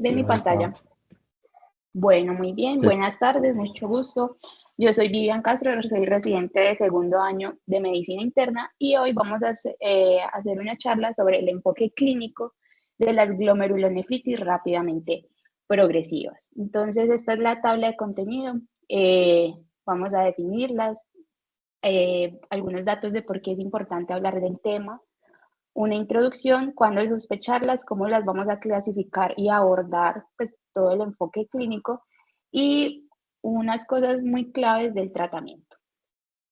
de Sí, mi ahí está. pantalla. Bueno, muy bien, Sí, buenas tardes, mucho gusto. Yo soy Vivian Castro, soy residente de segundo año de medicina interna y hoy vamos a hacer una charla sobre el enfoque clínico de las glomerulonefritis rápidamente progresivas. Entonces, esta es la tabla de contenido. Vamos a definirlas, algunos datos de por qué es importante hablar del tema, una introducción, cuándo sospecharlas, cómo las vamos a clasificar y abordar pues, todo el enfoque clínico y unas cosas muy claves del tratamiento.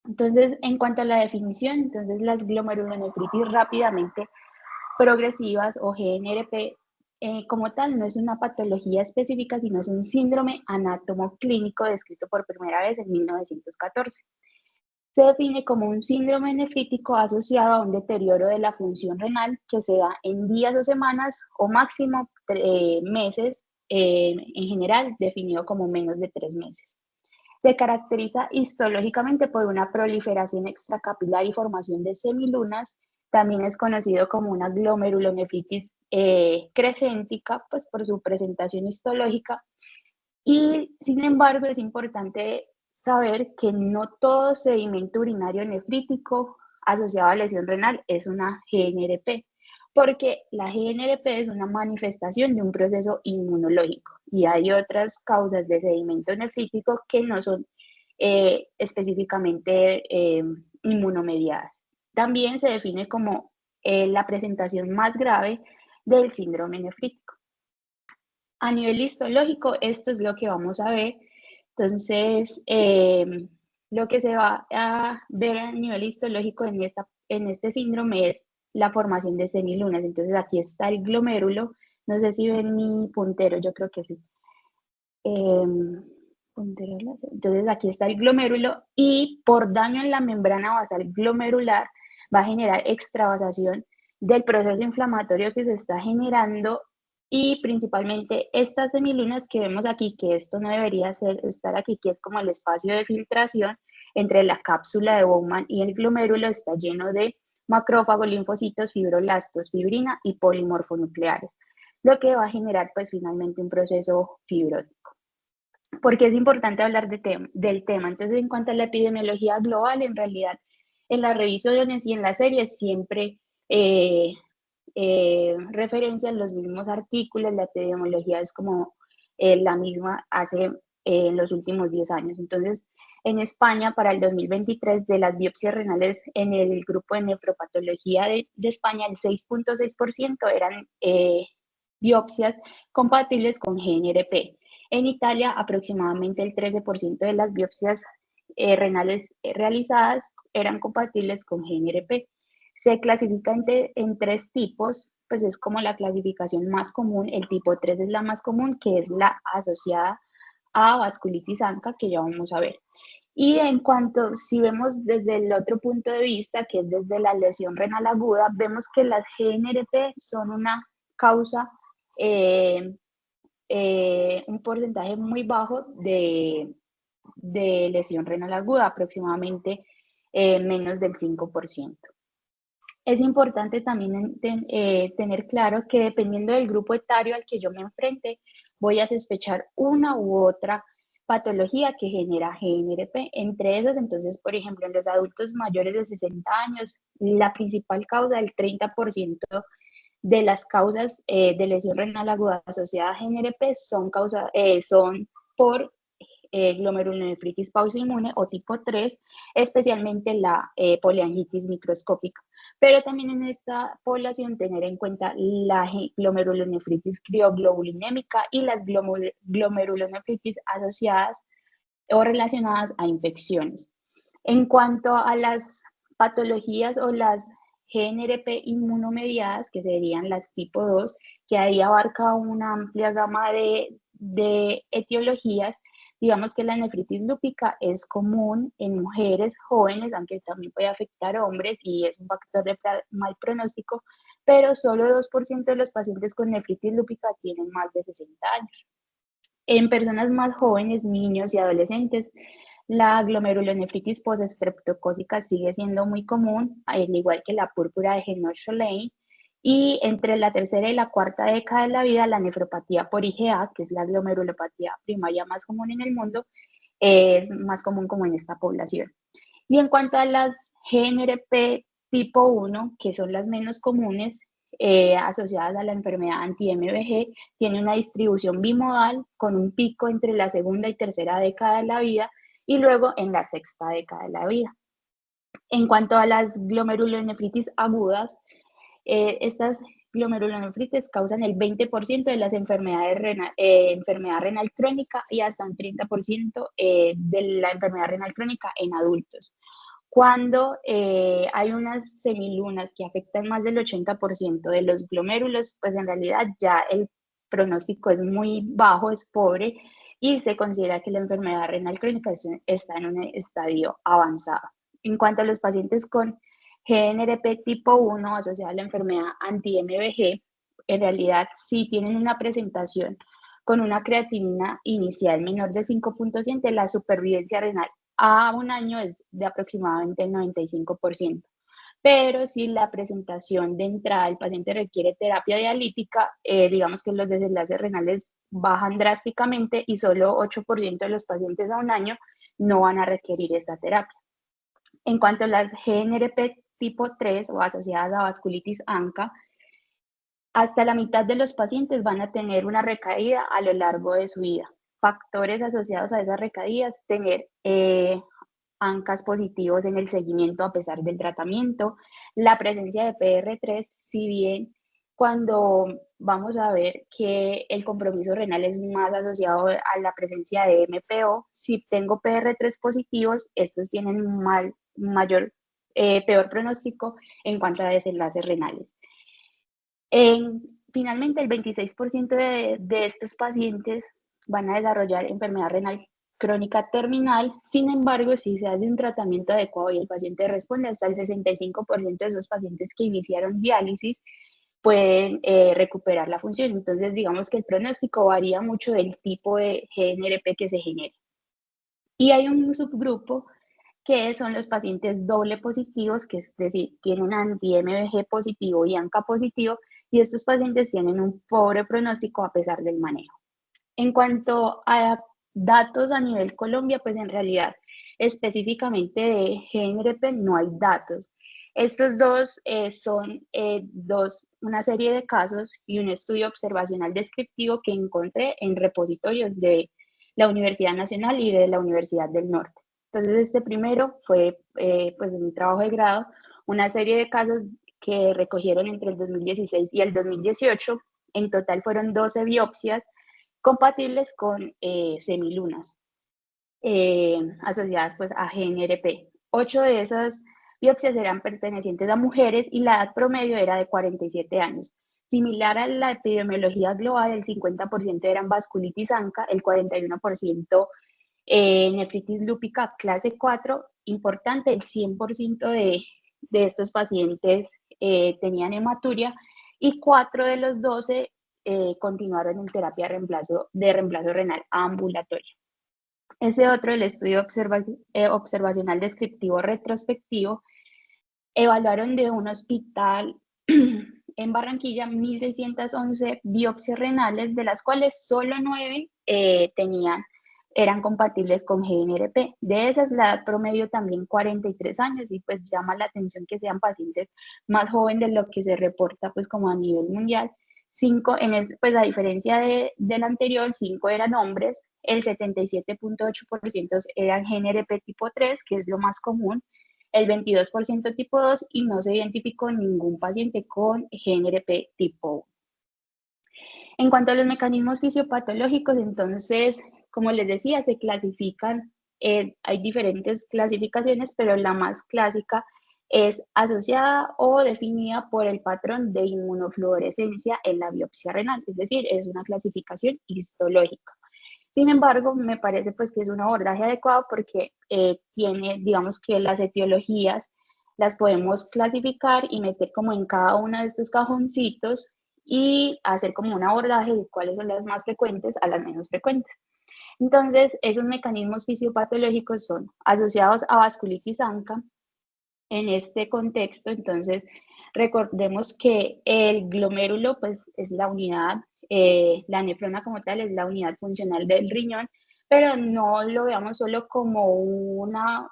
Entonces, en cuanto a la definición, entonces las glomerulonefritis rápidamente progresivas o GNRP como tal no es una patología específica, sino es un síndrome anátomo clínico descrito por primera vez en 1914. Se define como un síndrome nefrítico asociado a un deterioro de la función renal que se da en días o semanas o máximo meses, en general definido como menos de 3 meses. Se caracteriza histológicamente por una proliferación extracapilar y formación de semilunas. También es conocido como una glomerulonefritis crescéntica, pues por su presentación histológica. Y sin embargo, es importante saber que no todo sedimento urinario nefrítico asociado a lesión renal es una GNRP, porque la GNRP es una manifestación de un proceso inmunológico y hay otras causas de sedimento nefrítico que no son específicamente inmunomediadas. También se define como la presentación más grave del síndrome nefrítico. A nivel histológico, esto es lo que vamos a ver. Entonces, lo que se va a ver a nivel histológico en este síndrome es la formación de semilunas. Entonces, aquí está el glomérulo. No sé si ven mi puntero, yo creo que sí. Entonces, aquí está el glomérulo y por daño en la membrana basal glomerular va a generar extravasación del proceso inflamatorio que se está generando y principalmente estas semilunas que vemos aquí, que esto no debería estar aquí, que es como el espacio de filtración entre la cápsula de Bowman y el glomérulo, está lleno de macrófagos, linfocitos, fibroblastos, fibrina y polimorfonucleares, lo que va a generar pues finalmente un proceso fibrótico. Porque es importante hablar del tema. Entonces, en cuanto a la epidemiología global, en realidad, en las revisiones y en las series siempre referencian los mismos artículos, la epidemiología es como la misma hace en los últimos 10 años. Entonces, en España, para el 2023, de las biopsias renales en el grupo de nefropatología de España, el 6.6% eran biopsias compatibles con GNRP. En Italia, aproximadamente el 13% de las biopsias renales realizadas eran compatibles con GNRP. Se clasifica en 3 tipos, pues es como la clasificación más común. El tipo 3 es la más común, que es la asociada a vasculitis ANCA, que ya vamos a ver. Y en cuanto, si vemos desde el otro punto de vista, que es desde la lesión renal aguda, vemos que las GNRP son una causa, un porcentaje muy bajo de lesión renal aguda, aproximadamente menos del 5%. Es importante también tener claro que dependiendo del grupo etario al que yo me enfrente, voy a sospechar una u otra patología que genera GNRP. Entre esas, entonces, por ejemplo, en los adultos mayores de 60 años, la principal causa, el 30% de las causas de lesión renal aguda asociada a GNRP son por glomerulonefritis pausoinmune o tipo 3, especialmente la poliangitis microscópica. Pero también en esta población tener en cuenta la glomerulonefritis crioglobulinémica y las glomerulonefritis asociadas o relacionadas a infecciones. En cuanto a las patologías o las GNRP inmunomediadas, que serían las tipo 2, que ahí abarca una amplia gama de etiologías, digamos que la nefritis lúpica es común en mujeres jóvenes, aunque también puede afectar a hombres y es un factor de mal pronóstico, pero solo 2% de los pacientes con nefritis lúpica tienen más de 60 años. En personas más jóvenes, niños y adolescentes, la glomerulonefritis postestreptocócica sigue siendo muy común, al igual que la púrpura de Henoch-Schönlein, Y entre la tercera y la cuarta década de la vida, la nefropatía por IgA, que es la glomerulopatía primaria más común en el mundo, es más común como en esta población. Y en cuanto a las GNRP tipo 1, que son las menos comunes, asociadas a la enfermedad anti-MVG, tiene una distribución bimodal con un pico entre la segunda y tercera década de la vida y luego en la sexta década de la vida. En cuanto a las glomerulonefritis agudas, estas glomerulonefritis causan el 20% de las enfermedad renal crónica y hasta un 30% de la enfermedad renal crónica en adultos. Cuando hay unas semilunas que afectan más del 80% de los glomérulos, pues en realidad ya el pronóstico es muy bajo, es pobre, y se considera que la enfermedad renal crónica está en un estadio avanzado. En cuanto a los pacientes con GNRP tipo 1 asociada a la enfermedad anti-MVG, en realidad sí tienen una presentación con una creatinina inicial menor de 5.7, la supervivencia renal a un año es de aproximadamente el 95%. Pero si la presentación de entrada el paciente requiere terapia dialítica, digamos que los desenlaces renales bajan drásticamente y solo 8% de los pacientes a un año no van a requerir esta terapia. En cuanto a las GNRP tipo 3 o asociadas a vasculitis ANCA, hasta la mitad de los pacientes van a tener una recaída a lo largo de su vida. Factores asociados a esas recaídas, tener ANCAs positivos en el seguimiento a pesar del tratamiento, la presencia de PR3, si bien cuando vamos a ver que el compromiso renal es más asociado a la presencia de MPO, si tengo PR3 positivos, estos tienen peor pronóstico en cuanto a desenlaces renales. Finalmente, el 26% de estos pacientes van a desarrollar enfermedad renal crónica terminal. Sin embargo, si se hace un tratamiento adecuado y el paciente responde, hasta el 65% de esos pacientes que iniciaron diálisis pueden recuperar la función. Entonces, digamos que el pronóstico varía mucho del tipo de GNRP que se genere. Y hay un subgrupo que son los pacientes doble positivos, que es decir, tienen anti-MVG positivo y ANCA positivo, y estos pacientes tienen un pobre pronóstico a pesar del manejo. En cuanto a datos a nivel Colombia, pues en realidad específicamente de GNRP no hay datos. Estos dos son una serie de casos y un estudio observacional descriptivo que encontré en repositorios de la Universidad Nacional y de la Universidad del Norte. Entonces, este primero fue, pues, en mi trabajo de grado, una serie de casos que recogieron entre el 2016 y el 2018. En total fueron 12 biopsias compatibles con semilunas asociadas pues a GNRP. 8 de esas biopsias eran pertenecientes a mujeres y la edad promedio era de 47 años. Similar a la epidemiología global, el 50% eran vasculitis ANCA, el 41% nefritis lúpica clase 4. Importante, el 100% de estos pacientes tenían hematuria y 4 de los 12 continuaron en terapia de reemplazo renal ambulatorio. Ese otro, el estudio observacional descriptivo retrospectivo, evaluaron de un hospital en Barranquilla 1.611 biopsias renales, de las cuales solo 9 eran compatibles con GNRP. De esas, la edad promedio también 43 años, y pues llama la atención que sean pacientes más jóvenes de lo que se reporta pues como a nivel mundial. 5, pues a diferencia del anterior, 5 eran hombres, el 77.8% eran GNRP tipo 3, que es lo más común, el 22% tipo 2, y no se identificó ningún paciente con GNRP tipo 1. En cuanto a los mecanismos fisiopatológicos, entonces, como les decía, se clasifican, hay diferentes clasificaciones, pero la más clásica es asociada o definida por el patrón de inmunofluorescencia en la biopsia renal, es decir, es una clasificación histológica. Sin embargo, me parece pues que es un abordaje adecuado porque tiene, digamos que las etiologías las podemos clasificar y meter como en cada uno de estos cajoncitos y hacer como un abordaje de cuáles son las más frecuentes a las menos frecuentes. Entonces, esos mecanismos fisiopatológicos son asociados a vasculitis ANCA. En este contexto, entonces, Recordemos que el glomérulo pues, es la unidad, la nefrona como tal es la unidad funcional del riñón, pero no lo veamos solo como una,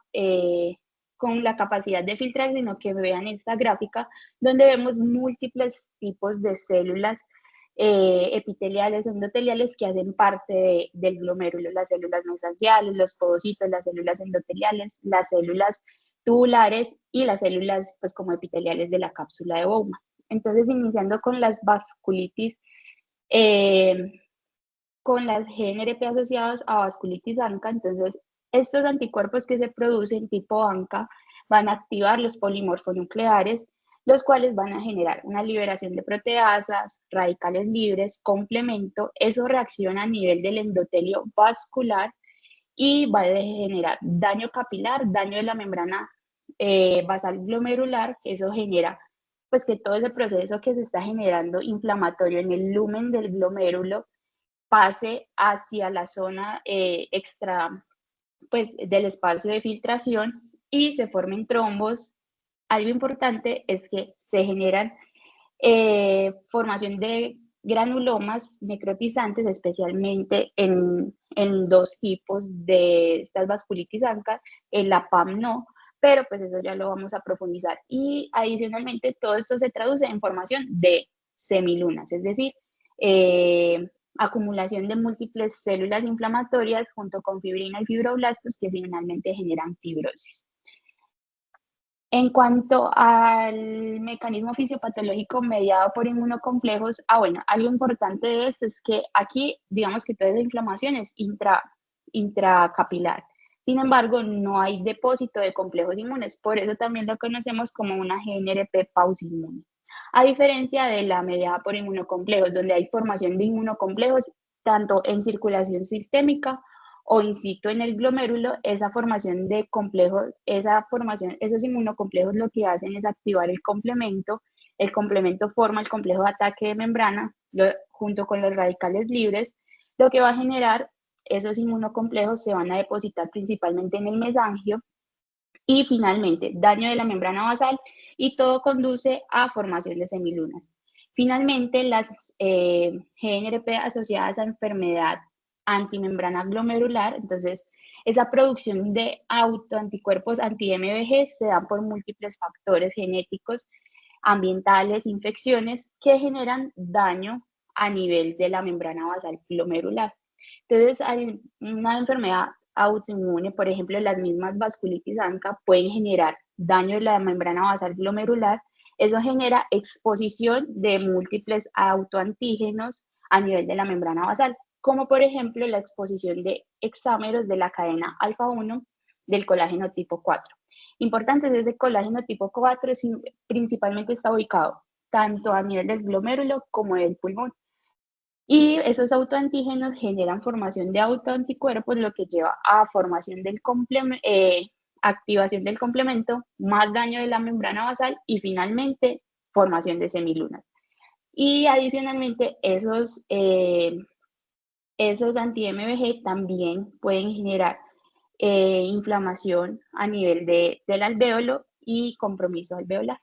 con la capacidad de filtrar, sino que vean esta gráfica donde vemos múltiples tipos de células epiteliales, endoteliales que hacen parte del glomérulo, las células mesangiales, los podocitos, las células endoteliales, las células tubulares y las células pues como epiteliales de la cápsula de Bowman. Entonces, iniciando con las vasculitis, eh, con las GNRP asociadas a vasculitis ANCA, entonces estos anticuerpos que se producen tipo ANCA van a activar los polimorfonucleares, los cuales van a generar una liberación de proteasas, radicales libres, complemento, eso reacciona a nivel del endotelio vascular y va a generar daño capilar, daño de la membrana basal glomerular, que eso genera pues que todo ese proceso que se está generando inflamatorio en el lumen del glomérulo pase hacia la zona extra pues del espacio de filtración y se formen trombos. Algo importante es que se generan formación de granulomas necrotizantes, especialmente en dos tipos de estas vasculitis ANCA, en la PAM no, pero pues eso ya lo vamos a profundizar. Y adicionalmente todo esto se traduce en formación de semilunas, es decir, acumulación de múltiples células inflamatorias junto con fibrina y fibroblastos que finalmente generan fibrosis. En cuanto al mecanismo fisiopatológico mediado por inmunocomplejos, bueno, algo importante de esto es que aquí, digamos que toda esa inflamación es intracapilar. Sin embargo, no hay depósito de complejos inmunes, por eso también lo conocemos como una GNRP pausinmune. A diferencia de la mediada por inmunocomplejos, donde hay formación de inmunocomplejos tanto en circulación sistémica o in situ en el glomérulo, esa formación de complejos, esos inmunocomplejos lo que hacen es activar el complemento forma el complejo de ataque de membrana junto con los radicales libres, lo que va a generar esos inmunocomplejos se van a depositar principalmente en el mesangio y finalmente daño de la membrana basal y todo conduce a formación de semilunas. Finalmente, las GNRP asociadas a enfermedad antimembrana glomerular, entonces esa producción de autoanticuerpos anti-MBG se da por múltiples factores genéticos, ambientales, infecciones que generan daño a nivel de la membrana basal glomerular. Entonces, hay una enfermedad autoinmune, por ejemplo, las mismas vasculitis ANCA pueden generar daño de la membrana basal glomerular. Eso genera exposición de múltiples autoantígenos a nivel de la membrana basal, como por ejemplo la exposición de hexámeros de la cadena alfa 1 del colágeno tipo 4. Importante es ese colágeno tipo 4 principalmente está ubicado tanto a nivel del glomérulo como del pulmón. Y esos autoantígenos generan formación de autoanticuerpos, lo que lleva a formación del activación del complemento, más daño de la membrana basal y finalmente formación de semilunas. Y adicionalmente esos anti-MBG también pueden generar inflamación a nivel del alvéolo y compromiso alveolar.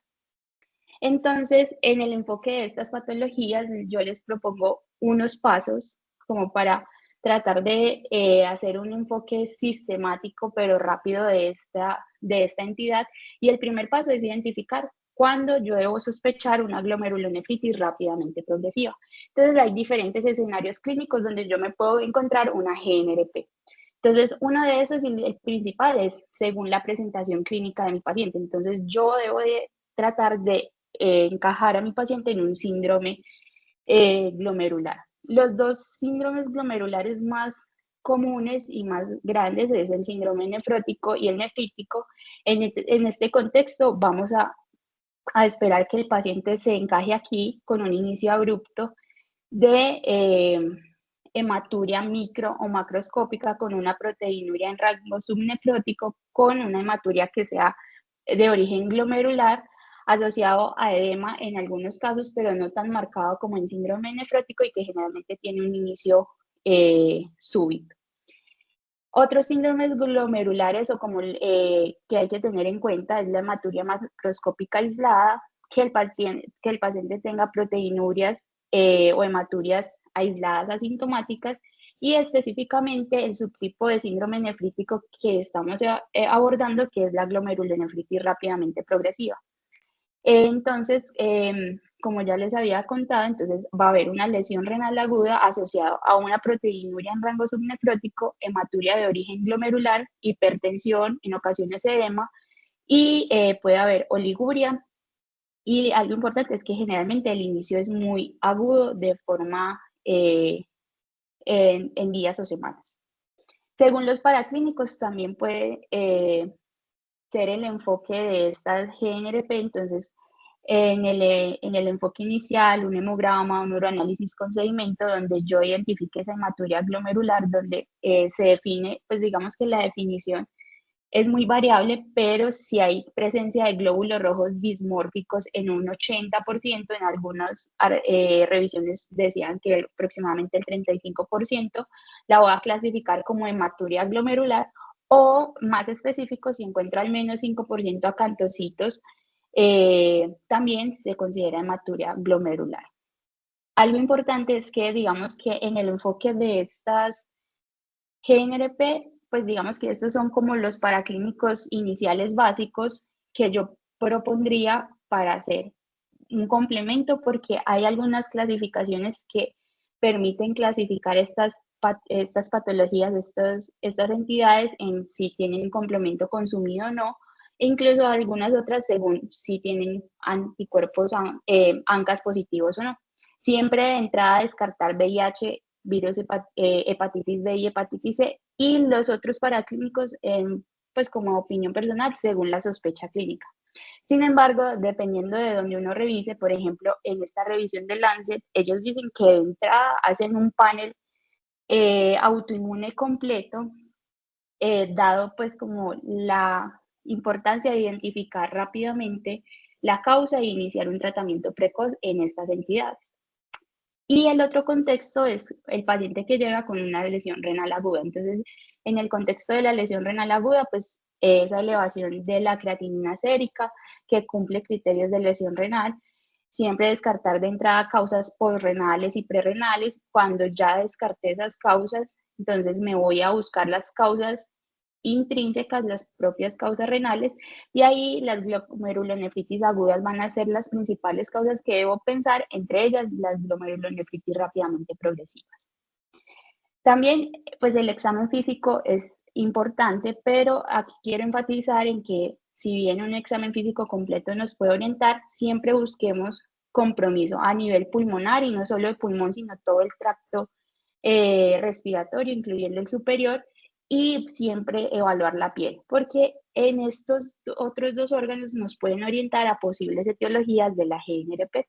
Entonces, en el enfoque de estas patologías, yo les propongo unos pasos como para tratar de hacer un enfoque sistemático pero rápido de esta entidad. Y el primer paso es identificar cuándo yo debo sospechar una glomerulonefritis rápidamente progresiva. Entonces, hay diferentes escenarios clínicos donde yo me puedo encontrar una GNRP. Entonces, uno de esos, el principal, es según la presentación clínica de mi paciente. Entonces, yo debo de tratar de encajar a mi paciente en un síndrome glomerular. Los dos síndromes glomerulares más comunes y más grandes es el síndrome nefrótico y el nefrítico. En este contexto vamos a esperar que el paciente se encaje aquí con un inicio abrupto de hematuria micro o macroscópica con una proteinuria en rango subnefrótico con una hematuria que sea de origen glomerular asociado a edema en algunos casos, pero no tan marcado como en síndrome nefrótico y que generalmente tiene un inicio súbito. Otros síndromes glomerulares o como que hay que tener en cuenta es la hematuria macroscópica aislada, que el paciente tenga proteinurias o hematurias aisladas asintomáticas, y específicamente el subtipo de síndrome nefrítico que estamos abordando, que es la glomerulonefritis rápidamente progresiva. Entonces, como ya les había contado, entonces va a haber una lesión renal aguda asociada a una proteinuria en rango subnefrótico, hematuria de origen glomerular, hipertensión, en ocasiones edema, y puede haber oliguria. Y algo importante es que generalmente el inicio es muy agudo de forma en días o semanas. Según los paraclínicos, también puede ser el enfoque de estas GNRP. Entonces, en el enfoque inicial, un hemograma, un neuroanálisis con sedimento, donde yo identifique esa hematuria glomerular, donde se define, pues digamos que la definición es muy variable, pero si hay presencia de glóbulos rojos dismórficos en un 80%, en algunas revisiones decían que aproximadamente el 35%, la voy a clasificar como hematuria glomerular, o más específico, si encuentro al menos 5% acantocitos, también se considera hematuria glomerular. Algo importante es que, digamos que en el enfoque de estas GNRP, pues digamos que estos son como los paraclínicos iniciales básicos que yo propondría para hacer un complemento, porque hay algunas clasificaciones que permiten clasificar estas patologías, estas entidades en si tienen complemento consumido o no, e incluso algunas otras según si tienen anticuerpos ANCAS positivos o no. Siempre de entrada descartar VIH, virus hepatitis B y hepatitis C, y los otros paraclínicos, pues como opinión personal, según la sospecha clínica. Sin embargo, dependiendo de donde uno revise, por ejemplo, en esta revisión de Lancet, ellos dicen que de entrada hacen un panel autoinmune completo, dado pues como la importancia de identificar rápidamente la causa e iniciar un tratamiento precoz en estas entidades. Y el otro contexto es el paciente que llega con una lesión renal aguda. Entonces, en el contexto de la lesión renal aguda, pues esa elevación de la creatinina sérica que cumple criterios de lesión renal, siempre descartar de entrada causas postrenales y prerrenales. Cuando ya descarté esas causas, entonces me voy a buscar las causas intrínsecas, las propias causas renales, y ahí las glomerulonefritis agudas van a ser las principales causas que debo pensar, entre ellas las glomerulonefritis rápidamente progresivas. También, pues el examen físico es importante, pero aquí quiero enfatizar en que si bien un examen físico completo nos puede orientar, siempre busquemos compromiso a nivel pulmonar, y no solo el pulmón, sino todo el tracto respiratorio, incluyendo el superior, y siempre evaluar la piel, porque en estos otros dos órganos nos pueden orientar a posibles etiologías de la GNRP.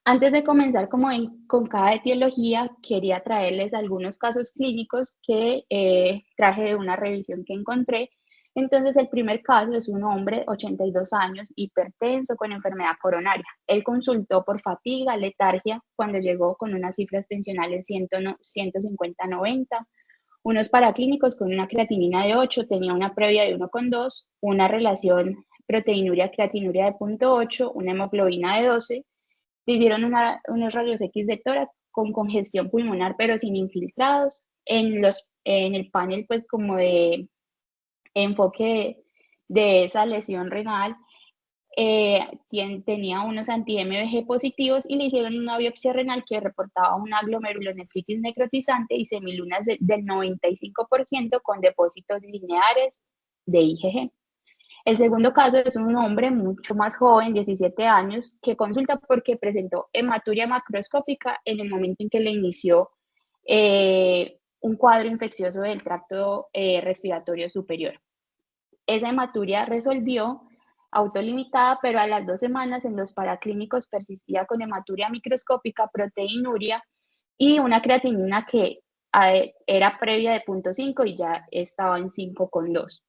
Antes de comenzar con cada etiología, quería traerles algunos casos clínicos que traje de una revisión que encontré. Entonces, el primer caso es un hombre, 82 años, hipertenso con enfermedad coronaria. Él consultó por fatiga, letargia, cuando llegó con unas cifras tensionales 150-90, unos paraclínicos con una creatinina de 8, tenía una previa de 1,2, una relación proteinuria-creatinuria de 0,8, una hemoglobina de 12. Le hicieron unos rayos X de tórax con congestión pulmonar, pero sin infiltrados. En el panel, pues como de enfoque de esa lesión renal, tenía unos anti-MVG positivos, y le hicieron una biopsia renal que reportaba una glomerulonefritis necrotizante y semilunas del 95% con depósitos lineares de IgG. El segundo caso es un hombre mucho más joven, 17 años, que consulta porque presentó hematuria macroscópica en el momento en que le inició un cuadro infeccioso del tracto respiratorio superior. Esa hematuria resolvió autolimitada, pero a las 2 semanas en los paraclínicos persistía con hematuria microscópica, proteinuria y una creatinina que era previa de 0,5 y ya estaba en 5,2.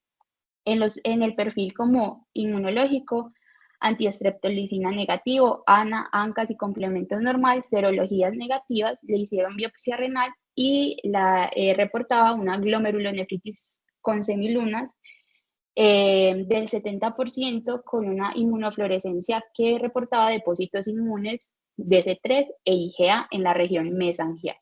En el perfil como inmunológico, antiestreptolicina negativo, ANA, ANCAS y complementos normal, serologías negativas, le hicieron biopsia renal y reportaba una glomerulonefritis con semilunas del 70% con una inmunofluorescencia que reportaba depósitos inmunes BC3 e IgA en la región mesangial.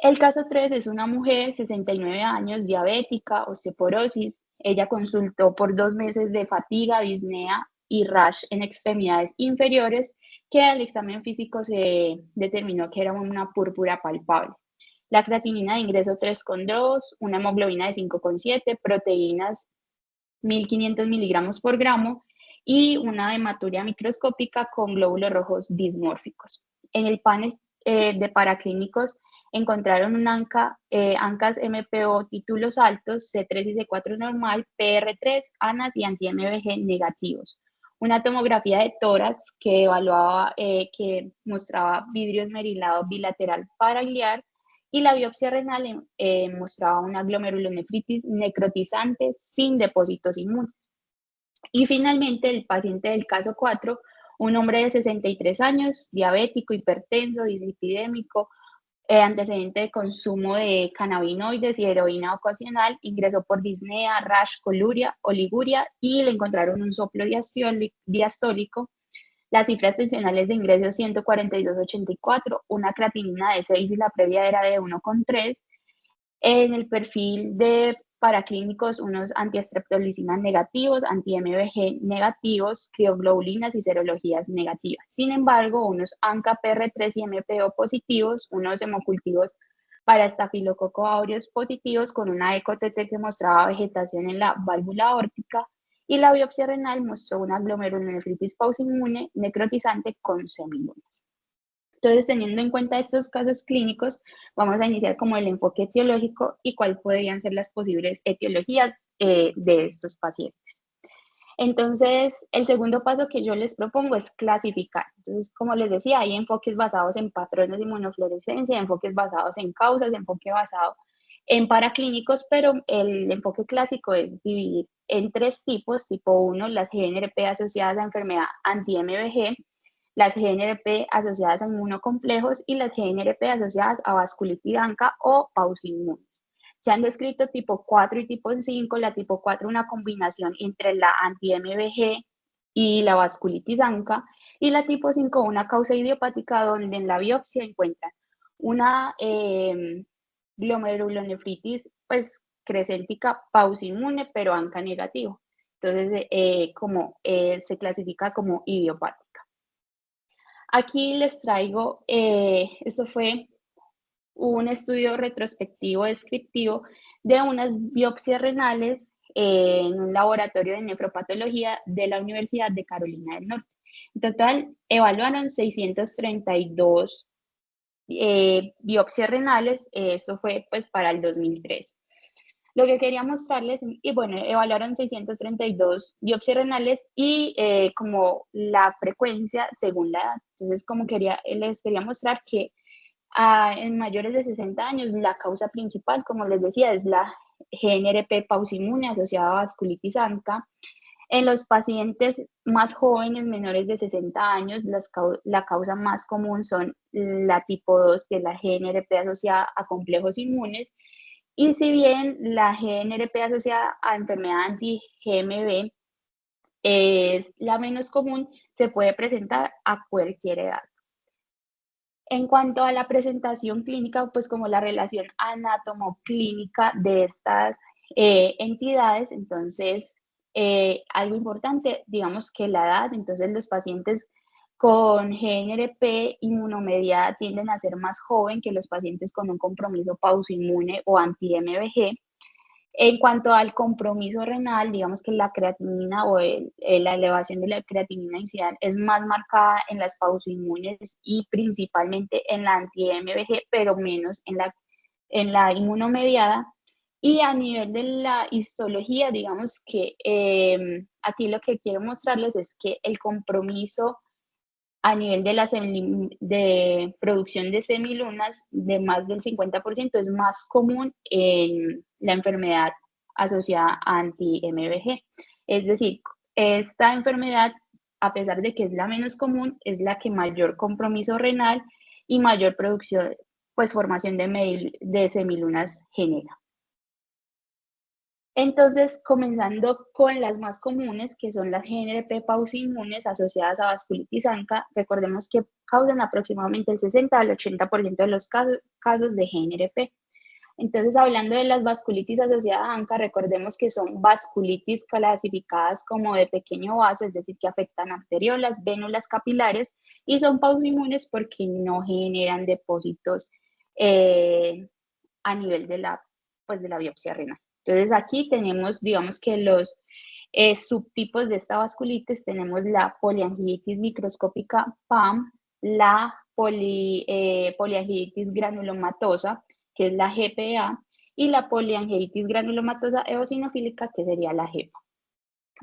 El caso 3 es una mujer, 69 años, diabética, osteoporosis. Ella consultó por 2 meses de fatiga, disnea y rash en extremidades inferiores, que al examen físico se determinó que era una púrpura palpable. La creatinina de ingreso 3,2, una hemoglobina de 5,7, proteínas 1500 miligramos por gramo y una hematuria microscópica con glóbulos rojos dismórficos. En el panel de paraclínicos encontraron un ANCAS MPO títulos altos, C3 y C4 normal, PR3, ANAS y anti-MBG negativos. Una tomografía de tórax que evaluaba, que mostraba vidrio esmerilado bilateral paragliar, y la biopsia renal mostraba una glomerulonefritis necrotizante sin depósitos inmunes. Y finalmente, el paciente del caso 4, un hombre de 63 años, diabético, hipertenso, dislipidémico, antecedente de consumo de cannabinoides y heroína ocasional, ingresó por disnea, rash, coluria, oliguria y le encontraron un soplo diastólico. Las cifras tensionales de ingreso 142,84, una creatinina de 6 y la previa era de 1,3. En el perfil de paraclínicos, unos antiestreptolicinas negativos, anti-MBG negativos, crioglobulinas y serologías negativas. Sin embargo, unos ANCA-PR3 y MPO positivos, unos hemocultivos para estafilococo aureus positivos con una eco-TT que mostraba vegetación en la válvula aórtica, y la biopsia renal mostró una glomerulonefritis pauciinmune necrotizante con semilunas. Entonces, teniendo en cuenta estos casos clínicos, vamos a iniciar como el enfoque etiológico y cuáles podrían ser las posibles etiologías de estos pacientes. Entonces, el segundo paso que yo les propongo es clasificar. Entonces, como les decía, hay enfoques basados en patrones de inmunofluorescencia, enfoques basados en causas, enfoque basado en paraclínicos, pero el enfoque clásico es dividir en 3 tipos. Tipo 1, las GNRP asociadas a enfermedad anti-MBG, las GNRP asociadas a inmunocomplejos y las GNRP asociadas a vasculitis ANCA o pauciinmunes. Se han descrito tipo 4 y tipo 5. La tipo 4 una combinación entre la anti-MBG y la vasculitis ANCA, y la tipo 5 una causa idiopática donde en la biopsia encuentran una glomerulonefritis pues crescéntica pauciinmune pero ANCA negativo. Entonces, se clasifica como idiopática. Aquí les traigo, esto fue un estudio retrospectivo descriptivo de unas biopsias renales en un laboratorio de nefropatología de la Universidad de Carolina del Norte. En total, evaluaron 632 biopsias renales, eso fue pues para el 2003. Lo que quería mostrarles, y bueno, evaluaron 632 biopsias renales y como la frecuencia según la edad. Entonces, les quería mostrar que en mayores de 60 años la causa principal, como les decía, es la GNRP pauciinmune asociada a vasculitis ANCA. En los pacientes más jóvenes, menores de 60 años, la causa más común son la tipo 2, que es la GNRP asociada a complejos inmunes. Y si bien la GNRP asociada a enfermedad anti-GMB es la menos común, se puede presentar a cualquier edad. En cuanto a la presentación clínica, pues como la relación anátomo-clínica de estas entidades, entonces algo importante, digamos que la edad, entonces los pacientes con GNRP inmunomediada tienden a ser más joven que los pacientes con un compromiso pauciinmune o anti-MBG. En cuanto al compromiso renal, digamos que la creatinina o la elevación de la creatinina inicial es más marcada en las pauciinmunes y principalmente en la anti-MBG, pero menos en la inmunomediada. Y a nivel de la histología, digamos que aquí lo que quiero mostrarles es que el compromiso a nivel de de producción de semilunas de más del 50% es más común en la enfermedad asociada a anti-MBG. Es decir, esta enfermedad, a pesar de que es la menos común, es la que mayor compromiso renal y mayor producción, pues formación de semilunas genera. Entonces, comenzando con las más comunes, que son las GNRP pausiinmunes asociadas a vasculitis ANCA, recordemos que causan aproximadamente el 60 al 80% de los casos de GNRP. Entonces, hablando de las vasculitis asociadas a ANCA, recordemos que son vasculitis clasificadas como de pequeño vaso, es decir, que afectan arteriolas, vénulas capilares, y son pausiinmunes porque no generan depósitos a nivel de pues, de la biopsia renal. Entonces, aquí tenemos, digamos que los subtipos de esta vasculitis, tenemos la poliangiitis microscópica PAM, la poliangiitis granulomatosa, que es la GPA, y la poliangiitis granulomatosa eosinofílica, que sería la GEPA.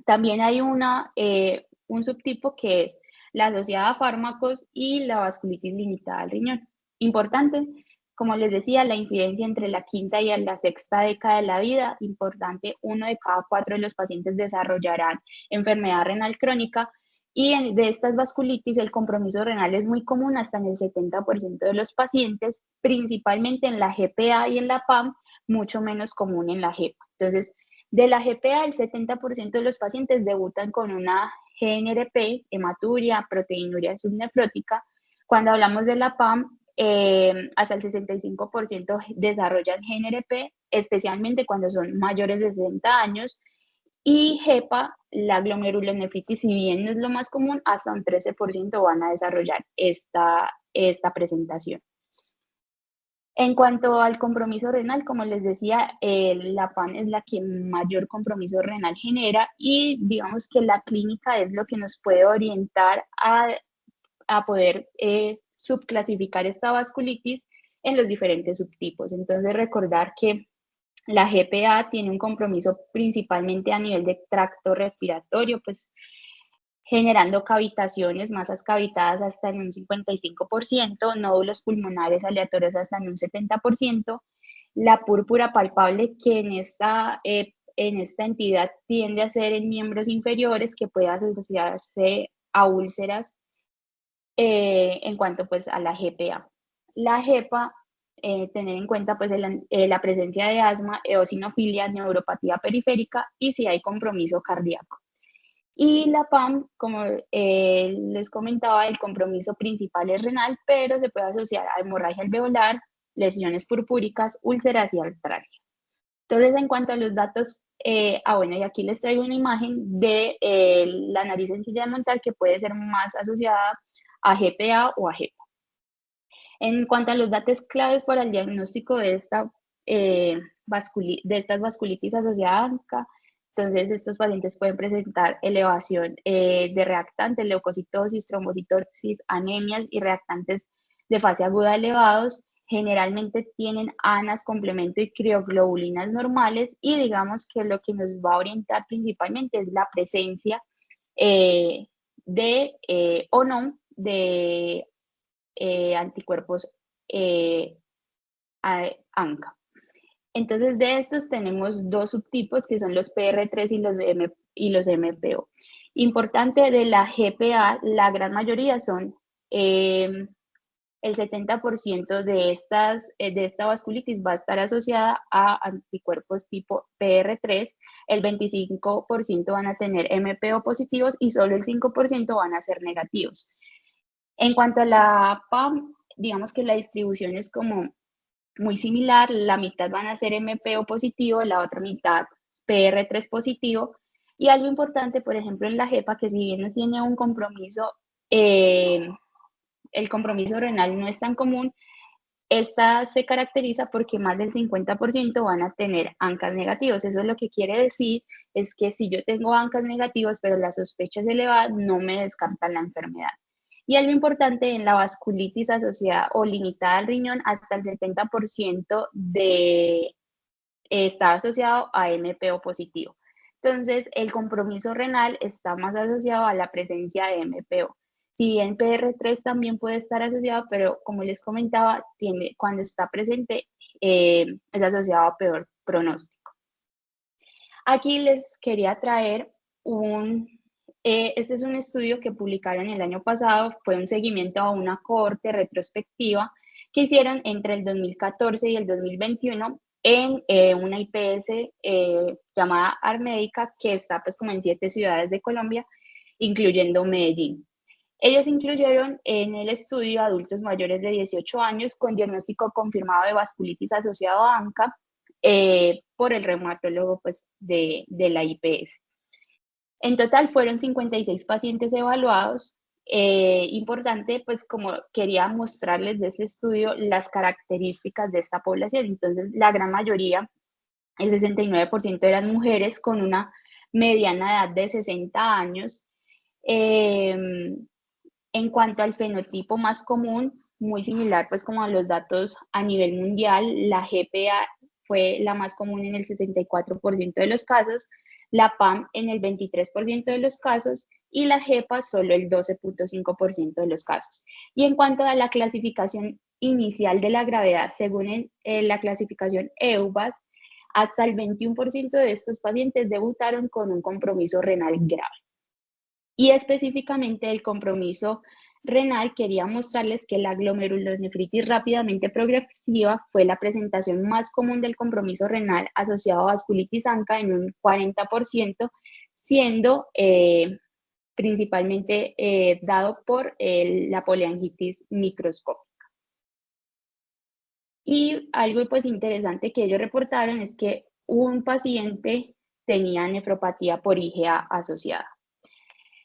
También hay un subtipo que es la asociada a fármacos y la vasculitis limitada al riñón. Importante, como les decía, la incidencia entre la quinta y la sexta década de la vida. Importante, 1 de cada 4 de los pacientes desarrollarán enfermedad renal crónica. Y de estas vasculitis, el compromiso renal es muy común hasta en el 70% de los pacientes, principalmente en la GPA y en la PAM, mucho menos común en la GEPA. Entonces, de la GPA, el 70% de los pacientes debutan con una GNRP, hematuria, proteinuria subnefrótica. Cuando hablamos de la PAM, hasta el 65% desarrollan GNRP, especialmente cuando son mayores de 60 años. Y GEPA, la glomerulonefritis, si bien no es lo más común, hasta un 13% van a desarrollar esta presentación. En cuanto al compromiso renal, como les decía, la PAN es la que mayor compromiso renal genera y digamos que la clínica es lo que nos puede orientar a poder subclasificar esta vasculitis en los diferentes subtipos. Entonces, recordar que la GPA tiene un compromiso principalmente a nivel de tracto respiratorio, pues generando cavitaciones, masas cavitadas hasta en un 55%, nódulos pulmonares aleatorios hasta en un 70%, la púrpura palpable que en esta entidad tiende a ser en miembros inferiores que puede asociarse a úlceras en cuanto pues a la GPA. La GEPA, tener en cuenta pues la presencia de asma, eosinofilia, neuropatía periférica y si hay compromiso cardíaco. Y la PAM, como les comentaba, el compromiso principal es renal, pero se puede asociar a hemorragia alveolar, lesiones purpúricas, úlceras y artralgias. Entonces, en cuanto a los datos, bueno, y aquí les traigo una imagen de la nariz sencilla de montar que puede ser más asociada a GPA o a GEPA. En cuanto a los datos claves para el diagnóstico de estas vasculitis asociada a ANCA, entonces estos pacientes pueden presentar elevación de reactantes, leucocitosis, trombocitosis, anemias y reactantes de fase aguda elevados. Generalmente tienen ANAS, complemento y crioglobulinas normales y digamos que lo que nos va a orientar principalmente es la presencia o no de anticuerpos ANCA. Entonces, de estos tenemos dos subtipos que son los PR3 y los MPO. Importante de la GPA, la gran mayoría son el 70% de esta vasculitis va a estar asociada a anticuerpos tipo PR3, el 25% van a tener MPO positivos y solo el 5% van a ser negativos. En cuanto a la PAM, digamos que la distribución es como muy similar, la mitad van a ser MPO positivo, la otra mitad PR3 positivo. Y algo importante, por ejemplo, en la GEPA, que si bien no tiene un compromiso, el compromiso renal no es tan común, esta se caracteriza porque más del 50% van a tener ANCAS negativos. Eso es lo que quiere decir es que si yo tengo ANCAS negativos, pero la sospecha es elevada, no me descartan la enfermedad. Y algo importante en la vasculitis asociada o limitada al riñón, hasta el 70% está asociado a MPO positivo. Entonces, el compromiso renal está más asociado a la presencia de MPO. Si bien PR3 también puede estar asociado, pero como les comentaba, cuando está presente es asociado a peor pronóstico. Aquí les quería traer este es un estudio que publicaron el año pasado, fue un seguimiento a una cohorte retrospectiva que hicieron entre el 2014 y el 2021 en una IPS llamada Armédica, que está pues como en 7 ciudades de Colombia, incluyendo Medellín. Ellos incluyeron en el estudio adultos mayores de 18 años con diagnóstico confirmado de vasculitis asociado a ANCA por el reumatólogo pues, de la IPS. En total fueron 56 pacientes evaluados. Importante, pues como quería mostrarles de este estudio las características de esta población. Entonces, la gran mayoría, el 69% eran mujeres con una mediana edad de 60 años. En cuanto al fenotipo más común, muy similar pues como a los datos a nivel mundial, la GPA fue la más común en el 64% de los casos, la PAM en el 23% de los casos y la GEPA solo el 12.5% de los casos. Y en cuanto a la clasificación inicial de la gravedad, según la clasificación EUVAS, hasta el 21% de estos pacientes debutaron con un compromiso renal grave. Y específicamente el compromiso renal, quería mostrarles que la glomerulonefritis rápidamente progresiva fue la presentación más común del compromiso renal asociado a vasculitis ANCA en un 40%, siendo principalmente dado por la poliangitis microscópica. Y algo pues interesante que ellos reportaron es que un paciente tenía nefropatía por IgA asociada.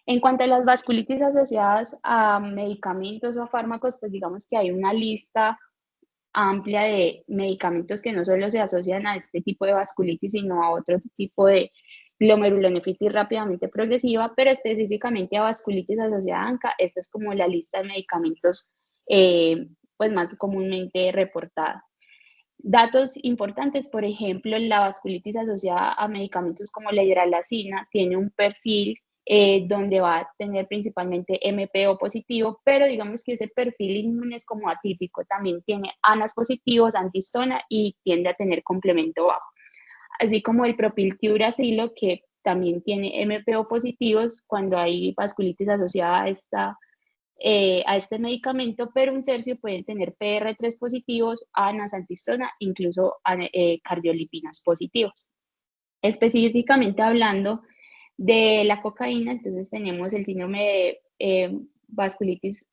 En cuanto a las vasculitis asociadas a medicamentos o a fármacos, pues digamos que hay una lista amplia de medicamentos que no solo se asocian a este tipo de vasculitis, sino a otro tipo de glomerulonefritis rápidamente progresiva, pero específicamente a vasculitis asociada a ANCA, esta es como la lista de medicamentos pues más comúnmente reportada. Datos importantes, por ejemplo, la vasculitis asociada a medicamentos como la hidralazina tiene un perfil donde va a tener principalmente MPO positivo, pero digamos que ese perfil inmune es como atípico, también tiene ANAS positivos, antihistona y tiende a tener complemento bajo. Así como el propiltiuracilo, que también tiene MPO positivos cuando hay vasculitis asociada a este medicamento, pero un tercio pueden tener PR3 positivos, ANAS, antihistona, incluso cardiolipinas positivos. Específicamente hablando de la cocaína, entonces tenemos el síndrome de vasculitis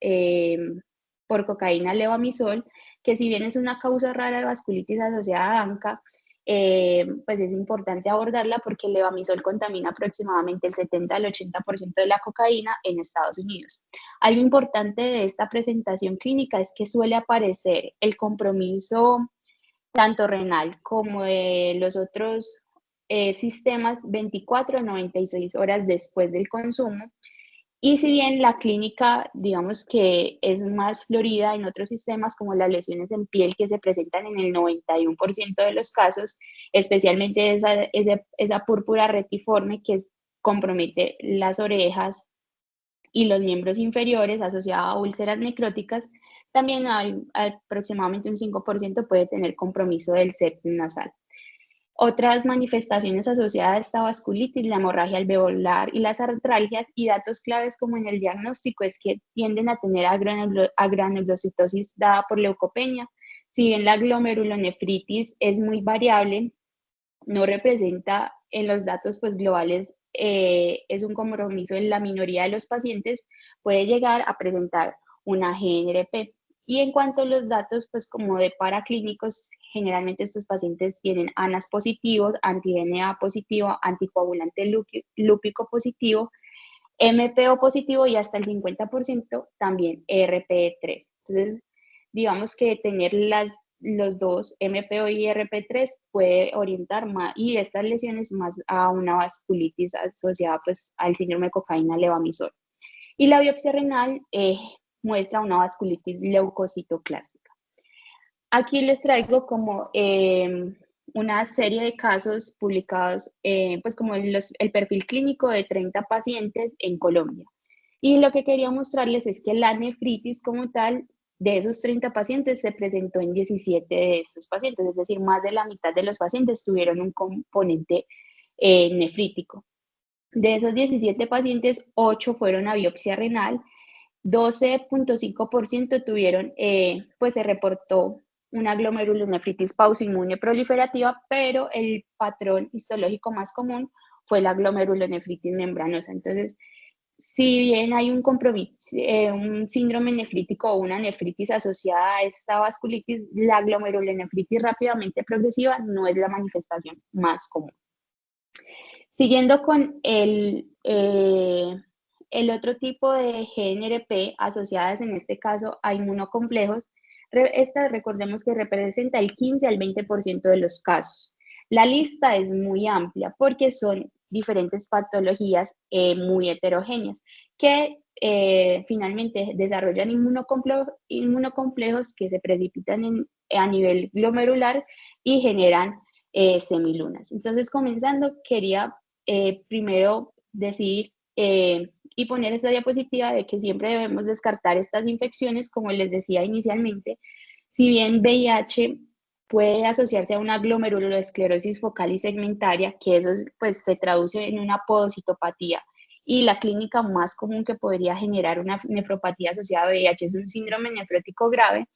por cocaína levamisol, que si bien es una causa rara de vasculitis asociada a ANCA, pues es importante abordarla porque el levamisol contamina aproximadamente el 70 al 80% de la cocaína en Estados Unidos. Algo importante de esta presentación clínica es que suele aparecer el compromiso tanto renal como de los otros sistemas 24 a 96 horas después del consumo. Y si bien la clínica, digamos que es más florida en otros sistemas como las lesiones en piel que se presentan en el 91% de los casos, especialmente esa púrpura retiforme que compromete las orejas y los miembros inferiores asociada a úlceras necróticas, también hay aproximadamente un 5% puede tener compromiso del septum nasal. Otras manifestaciones asociadas a esta vasculitis, la hemorragia alveolar y las artralgias, y datos claves como en el diagnóstico es que tienden a tener agranulocitosis dada por leucopenia. Si bien la glomerulonefritis es muy variable, no representa en los datos pues, globales, es un compromiso en la minoría de los pacientes, puede llegar a presentar una GNRP. Y en cuanto a los datos, pues como de paraclínicos, generalmente estos pacientes tienen ANAS positivos, anti-DNA positivo, anticoagulante lúpico positivo, MPO positivo y hasta el 50% también ERP3. Entonces, digamos que tener los dos, MPO y ERP3, puede orientar más, y estas lesiones más a una vasculitis asociada pues, al síndrome de cocaína levamisol. Y la biopsia renal muestra una vasculitis leucocitoclástica. Aquí les traigo como una serie de casos publicados, pues como el perfil clínico de 30 pacientes en Colombia. Y lo que quería mostrarles es que la nefritis como tal, de esos 30 pacientes, se presentó en 17 de estos pacientes, es decir, más de la mitad de los pacientes tuvieron un componente nefrítico. De esos 17 pacientes, 8 fueron a biopsia renal, 12.5% tuvieron, pues se reportó una glomerulonefritis pausoinmune proliferativa, pero el patrón histológico más común fue la glomerulonefritis membranosa. Entonces, si bien hay un síndrome nefrítico o una nefritis asociada a esta vasculitis, la glomerulonefritis rápidamente progresiva no es la manifestación más común. Siguiendo con el otro tipo de GNRP asociadas en este caso a inmunocomplejos, esta recordemos que representa el 15 al 20% de los casos. La lista es muy amplia porque son diferentes patologías muy heterogéneas que finalmente desarrollan inmunocomplejos que se precipitan a nivel glomerular y generan semilunas. Entonces, comenzando, quería primero decir y poner esta diapositiva de que siempre debemos descartar estas infecciones, como les decía inicialmente. Si bien VIH puede asociarse a una glomerulosclerosis focal y segmentaria, que eso pues se traduce en una podocitopatía, y la clínica más común que podría generar una nefropatía asociada a VIH es un síndrome nefrótico grave,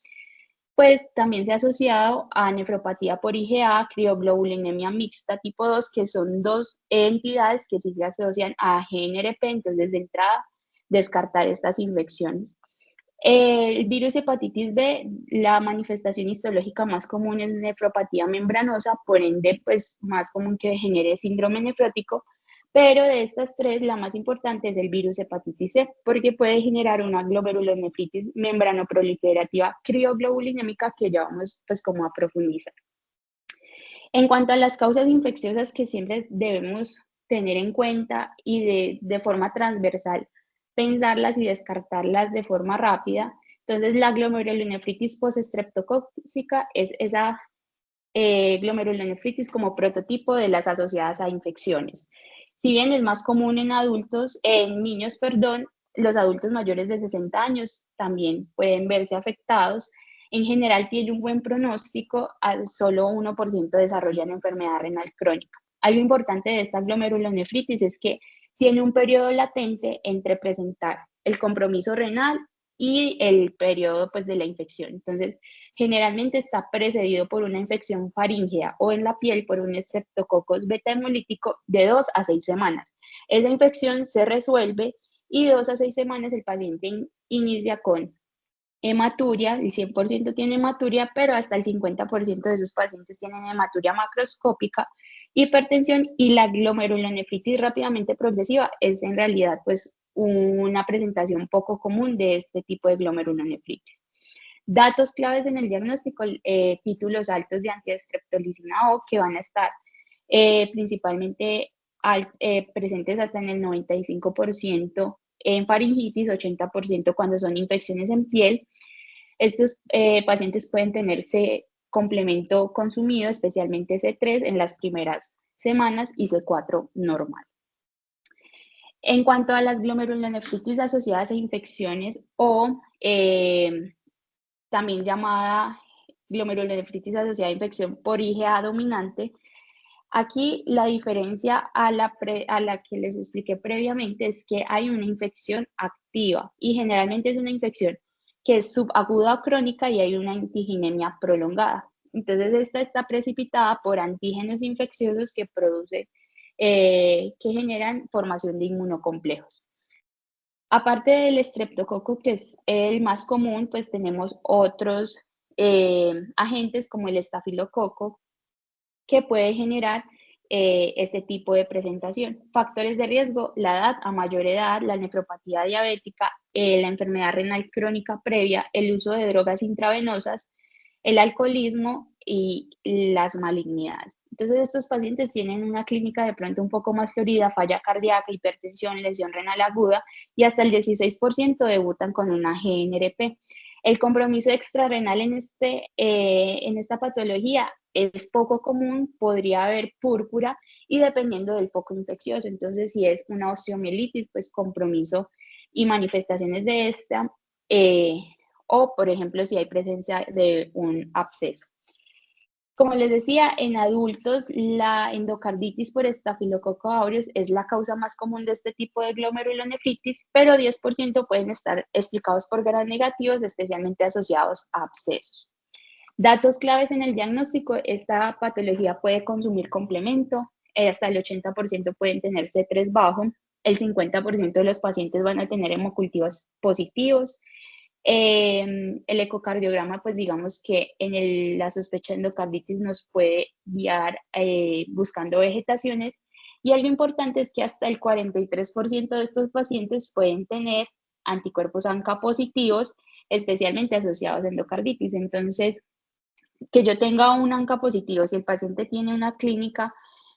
pues también se ha asociado a nefropatía por IgA, crioglobulinemia mixta tipo 2, que son dos entidades que sí se asocian a GNRP, entonces de entrada descartar estas infecciones. El virus hepatitis B, la manifestación histológica más común es nefropatía membranosa, por ende, pues más común que genere síndrome nefrótico, pero de estas tres, la más importante es el virus hepatitis C, porque puede generar una glomerulonefritis membranoproliferativa crioglobulinémica que ya vamos pues como a profundizar. En cuanto a las causas infecciosas que siempre debemos tener en cuenta y de forma transversal pensarlas y descartarlas de forma rápida, entonces la glomerulonefritis postestreptocócica es esa glomerulonefritis como prototipo de las asociadas a infecciones. Si bien es más común en niños, los adultos mayores de 60 años también pueden verse afectados. En general tiene un buen pronóstico, solo 1% desarrollan enfermedad renal crónica. Algo importante de esta glomerulonefritis es que tiene un periodo latente entre presentar el compromiso renal y el periodo pues, de la infección. Entonces, generalmente está precedido por una infección faríngea o en la piel por un Streptococcus beta hemolítico de 2 a 6 semanas. Esa infección se resuelve y 2 a 6 semanas el paciente inicia con hematuria, el 100% tiene hematuria, pero hasta el 50% de esos pacientes tienen hematuria macroscópica, hipertensión y la glomerulonefritis rápidamente progresiva es en realidad pues una presentación poco común de este tipo de glomerulonefritis. Datos claves en el diagnóstico, títulos altos de antiestreptolicina O que van a estar principalmente presentes hasta en el 95% en faringitis, 80% cuando son infecciones en piel. Estos pacientes pueden tener complemento consumido, especialmente C3 en las primeras semanas y C4 normal. En cuanto a las glomerulonefritis asociadas a infecciones o también llamada glomerulonefritis asociada a infección por IgA dominante, aquí la diferencia a la que les expliqué previamente es que hay una infección activa y generalmente es una infección que es subaguda o crónica y hay una antigenemia prolongada. Entonces, esta está precipitada por antígenos infecciosos que que generan formación de inmunocomplejos. Aparte del estreptococo, que es el más común, pues tenemos otros agentes como el estafilococo, que puede generar este tipo de presentación. Factores de riesgo, la edad, a mayor edad, la nefropatía diabética, la enfermedad renal crónica previa, el uso de drogas intravenosas, el alcoholismo y las malignidades. Entonces, estos pacientes tienen una clínica de pronto un poco más florida, falla cardíaca, hipertensión, lesión renal aguda y hasta el 16% debutan con una GNRP. El compromiso extrarrenal en esta patología es poco común, podría haber púrpura y dependiendo del foco infeccioso. Entonces, si es una osteomielitis, pues compromiso y manifestaciones de esta, o por ejemplo, si hay presencia de un absceso. Como les decía, en adultos la endocarditis por estafilococo aureus es la causa más común de este tipo de glomerulonefritis, pero 10% pueden estar explicados por gram negativos, especialmente asociados a abscesos. Datos claves en el diagnóstico: esta patología puede consumir complemento, hasta el 80% pueden tener C3 bajo, el 50% de los pacientes van a tener hemocultivos positivos. El ecocardiograma, pues digamos que la sospecha de endocarditis nos puede guiar buscando vegetaciones, y algo importante es que hasta el 43% de estos pacientes pueden tener anticuerpos ANCA positivos, especialmente asociados a endocarditis. Entonces, que yo tenga un ANCA positivo, si el paciente tiene una clínica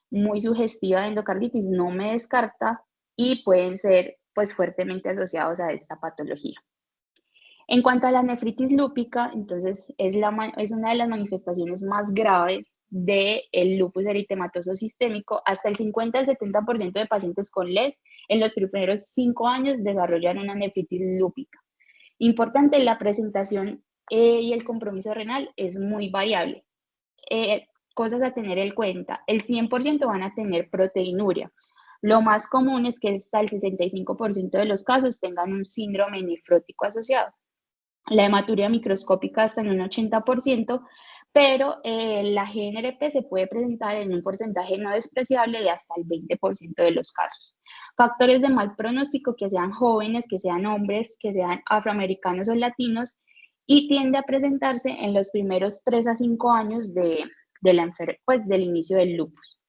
muy sugestiva de endocarditis, no me descarta y pueden ser pues fuertemente asociados a esta patología. En cuanto a la nefritis lúpica, entonces es una de las manifestaciones más graves del lupus eritematoso sistémico. Hasta el 50 al 70% de pacientes con LES en los primeros 5 años desarrollan una nefritis lúpica. Importante, la presentación y el compromiso renal es muy variable. Cosas a tener en cuenta: el 100% van a tener proteinuria. Lo más común es que hasta el 65% de los casos tengan un síndrome nefrótico asociado. La hematuria microscópica hasta en un 80%, pero la GNRP se puede presentar en un porcentaje no despreciable de hasta el 20% de los casos. Factores de mal pronóstico: que sean jóvenes, que sean hombres, que sean afroamericanos o latinos, y tiende a presentarse en los primeros 3 a 5 años del inicio del lupus.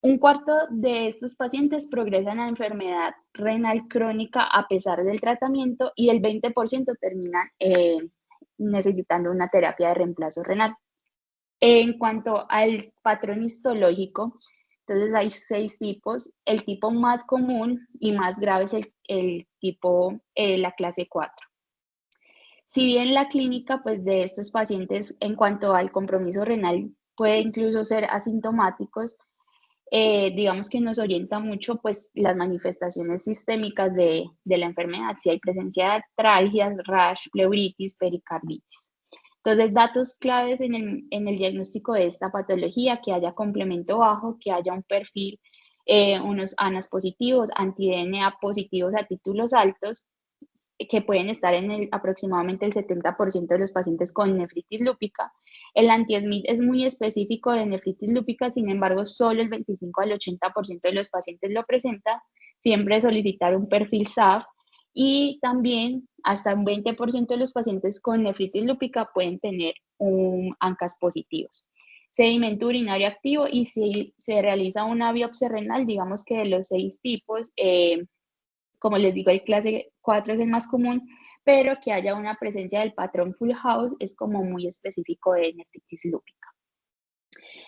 Un cuarto de estos pacientes progresan a enfermedad renal crónica a pesar del tratamiento, y el 20% terminan necesitando una terapia de reemplazo renal. En cuanto al patrón histológico, entonces hay 6 tipos. El tipo más común y más grave es el tipo, la clase 4. Si bien la clínica pues, de estos pacientes en cuanto al compromiso renal puede incluso ser asintomáticos, digamos que nos orienta mucho pues las manifestaciones sistémicas de la enfermedad, si hay presencia de artralgias, rash, pleuritis, pericarditis. Entonces, datos claves en el diagnóstico de esta patología: que haya complemento bajo, que haya un perfil, unos ANAS positivos, anti-DNA positivos a títulos altos, que pueden estar en aproximadamente el 70% de los pacientes con nefritis lúpica. El anti-SMID es muy específico de nefritis lúpica, sin embargo, solo el 25 al 80% de los pacientes lo presenta. Siempre solicitar un perfil SAF, y también hasta un 20% de los pacientes con nefritis lúpica pueden tener ANCAS positivos. Sedimento urinario activo: y si se realiza una biopsia renal, digamos que de los 6 tipos, como les digo, el clase 4 es el más común, pero que haya una presencia del patrón full house es como muy específico de nefritis lúpica.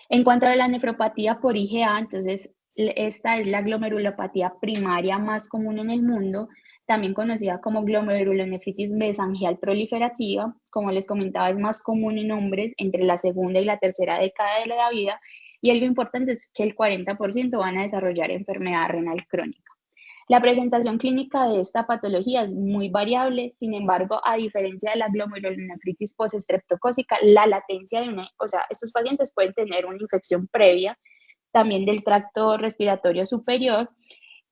En cuanto a la nefropatía por IgA, entonces esta es la glomerulopatía primaria más común en el mundo, también conocida como glomerulonefritis mesangial proliferativa. Como les comentaba, es más común en hombres entre la segunda y la tercera década de la vida, y algo importante es que el 40% van a desarrollar enfermedad renal crónica. La presentación clínica de esta patología es muy variable. Sin embargo, a diferencia de la glomerulonefritis postestreptocócica, la latencia estos pacientes pueden tener una infección previa también del tracto respiratorio superior,